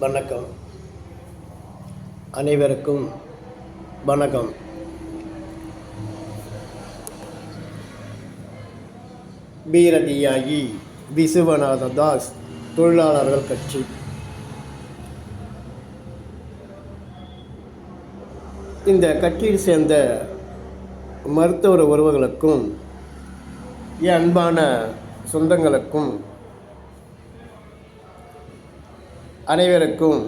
வணக்கம். அனைவருக்கும் வணக்கம். வீரதியாகி விசுவநாத தாஸ் தொழிலாளர்கள் கட்சி. இந்த கட்சியில் சேர்ந்த மருத்துவர் உறவுகளுக்கும் என் அன்பான சொந்தங்களுக்கும் அனைவருக்கும்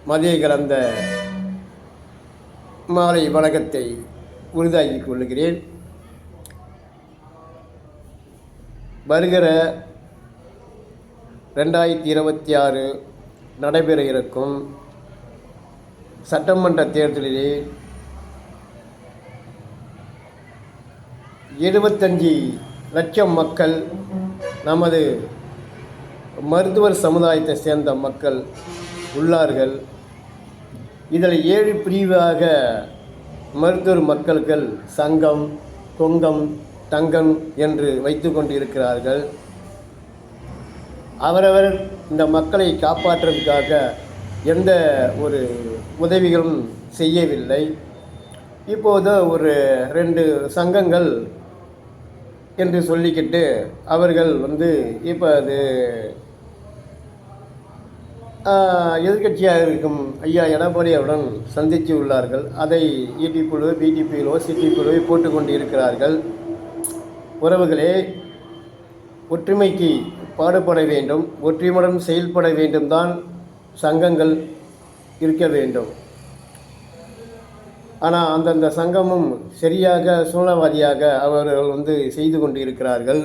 மதிய கலந்த மாலை வணக்கத்தை உறுதியாக்கிக் கொள்கிறேன். வருகிற 2026 நடைபெற இருக்கும் சட்டமன்ற தேர்தலிலே 75 லட்சம் மக்கள் நமது மருத்துவர் சமுதாயத்தை சேர்ந்த மக்கள் உள்ளார்கள். இதில் 7 பிரிவாக மருத்துவர் மக்கள்கள் சங்கம், கொங்கம், தங்கம் என்று வைத்து கொண்டு இருக்கிறார்கள். அவரவர் இந்த மக்களை காப்பாற்றுவதற்காக எந்த ஒரு உதவிகளும் செய்யவில்லை. இப்போது ஒரு 2 சங்கங்கள் என்று சொல்லிக்கிட்டு அவர்கள் இப்போ அது எதிர்கட்சியாக இருக்கும் ஐயா எடப்பாடி அவருடன் சந்தித்து உள்ளார்கள். அதை ஈடி குழு, பிடி குழு, சிடி குழுவை போட்டுக்கொண்டு இருக்கிறார்கள். உறவுகளே, ஒற்றுமைக்கு பாடுபட வேண்டும், ஒற்றுமையுடன் செயல்பட வேண்டும் தான் சங்கங்கள் இருக்க வேண்டும். ஆனால் அந்தந்த சங்கமும் சரியாக சூழ்நிலைவாதியாக அவர்கள் செய்து கொண்டு இருக்கிறார்கள்.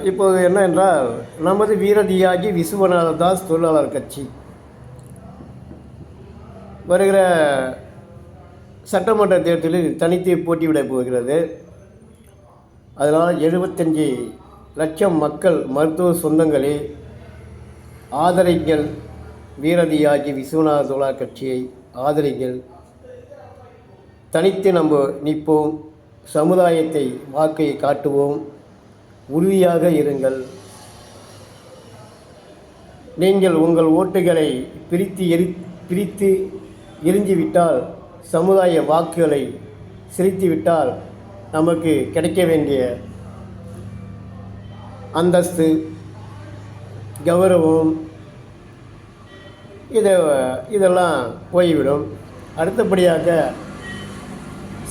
இப்போது என்ன என்றால், நமது வீரதியாகி விசுவநாத தாஸ் தொழிலாளர் கட்சி வருகிற சட்டமன்ற தேர்தலில் தனித்து போட்டியிடப் போகிறது. அதனால் 75 லட்சம் மக்கள் மருத்துவ சொந்தங்களே ஆதரிங்கள். வீரதியாகி விசுவநாத தொழிலாளர் கட்சியை ஆதரிங்கள். தனித்து நம்ம நிற்போம், சமுதாயத்தை வாக்கை காட்டுவோம், உறுதியாக இருங்கள். நீங்கள் உங்கள் ஓட்டுகளை பிரித்து எரிஞ்சிவிட்டால், சமுதாய வாக்குகளை செலுத்திவிட்டால் நமக்கு கிடைக்க வேண்டிய அந்தஸ்து, கௌரவம் இதெல்லாம் போய்விடும். அடுத்தபடியாக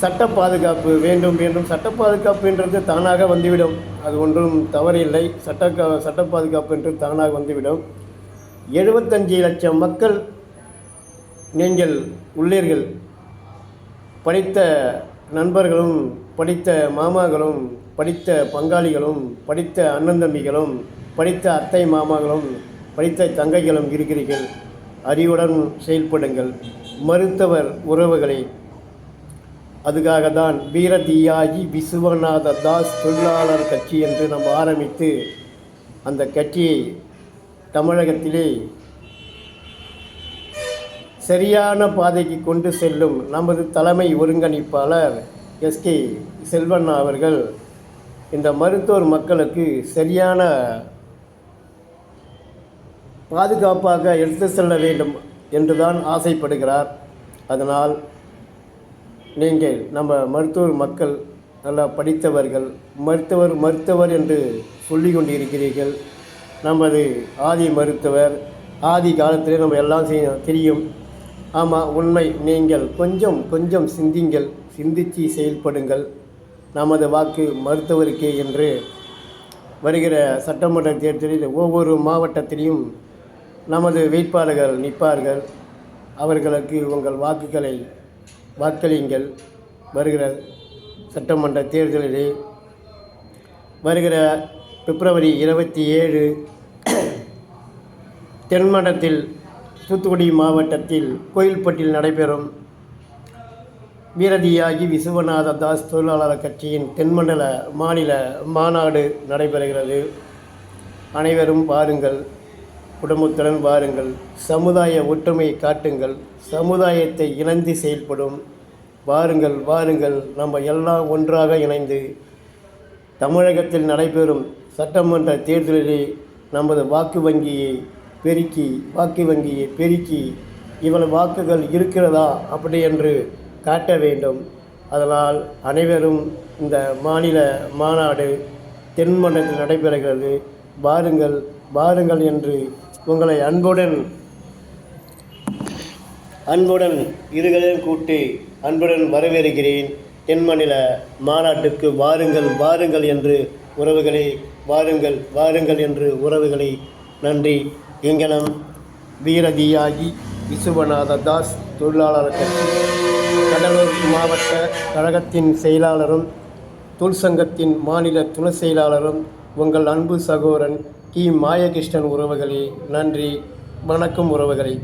சட்ட பாதுகாப்பு வேண்டும். சட்ட பாதுகாப்புன்றது தானாக வந்துவிடும், அது ஒன்றும் தவறில்லை. சட்ட பாதுகாப்பு என்று தானாக வந்துவிடும். 75 லட்சம் மக்கள் நீங்கள் உள்ளீர்கள். படித்த நண்பர்களும், படித்த மாமாக்களும், படித்த பங்காளிகளும், படித்த அண்ணன் தம்பிகளும், படித்த அத்தை மாமாக்களும், படித்த தங்கைகளும் இருக்கிறீர்கள். அறிவுடன் செயல்படுங்கள் மருத்துவர் உறவுகளை. அதுக்காக தான் வீரதியாகி விசுவநாத தாஸ் தொழிலாளர் கட்சி என்று நம்ம ஆரம்பித்து அந்த கட்சியை தமிழகத்திலே சரியான பாதைக்கு கொண்டு செல்லும் நமது தலைமை ஒருங்கிணைப்பாளர் எஸ்கே செல்வண்ணா அவர்கள் இந்த மருத்துவர் மக்களுக்கு சரியான பாதுகாப்பாக எடுத்து செல்ல வேண்டும் என்றுதான் ஆசைப்படுகிறார். அதனால் நீங்கள் நம்ம மருத்துவர் மக்கள் நல்லா படித்தவர்கள், மருத்துவர் என்று சொல்லி கொண்டு இருக்கிறீர்கள். நமது ஆதி மருத்துவர், ஆதி காலத்திலே நம்ம எல்லாம் தெரியும். ஆமாம், உண்மை. நீங்கள் கொஞ்சம் சிந்தித்து செயல்படுங்கள். நமது வாக்கு மருத்துவருக்கே என்று வருகிற சட்டமன்ற தேர்தலில் ஒவ்வொரு மாவட்டத்திலையும் நமது வேட்பாளர்கள் நிற்பார்கள். அவர்களுக்கு உங்கள் வாக்குகளை வாக்களியுங்கள். வருகிற சட்டமன்ற தேர்தலிலே வருகிற பிப்ரவரி 27 தென்மண்டலத்தில் தூத்துக்குடி மாவட்டத்தில் கோயில்பட்டியில் நடைபெறும் வீரதியாகி விசுவநாத தாஸ் தொழிலாளர் கட்சியின் தென்மண்டல மாநில மாநாடு நடைபெறுகிறது. அனைவரும் பாருங்கள், குடும்பத்துடன் வாருங்கள். சமுதாய ஒற்றுமையை காட்டுங்கள். சமுதாயத்தை இணைந்து செயல்படும். வாருங்கள். நம்ம எல்லாம் ஒன்றாக இணைந்து தமிழகத்தில் நடைபெறும் சட்டமன்ற தேர்தலிலே நமது வாக்கு வங்கியை பெருக்கி வாக்கு வங்கியை பெருக்கி இவ்வளவு வாக்குகள் இருக்கிறதா அப்படி என்று காட்ட வேண்டும். அதனால் அனைவரும் இந்த மாநில மாநாடு தென்மண்டலத்தில் நடைபெறுகிறது. வாருங்கள் வாருங்கள் என்று உங்களை அன்புடன் இருகளையும் கூட்டி அன்புடன் வரவேற்கிறேன். தென்மாநில மாநாட்டுக்கு வாருங்கள் வாருங்கள் என்று உறவுகளை வாருங்கள் வாருங்கள் என்று உறவுகளை. நன்றி. எங்கனம் வீரதியாகி விசுவநாத தாஸ், தொழிலாளர் கட்சி, கடலூர் மாவட்ட கழகத்தின் செயலாளரும் தொழிற்சங்கத்தின் மாநில துணை செயலாளரும் உங்கள் அன்பு சகோதரன் டி. மாயகிருஷ்ணன். உறவுகளே நன்றி. வணக்கம் உறவுகளே.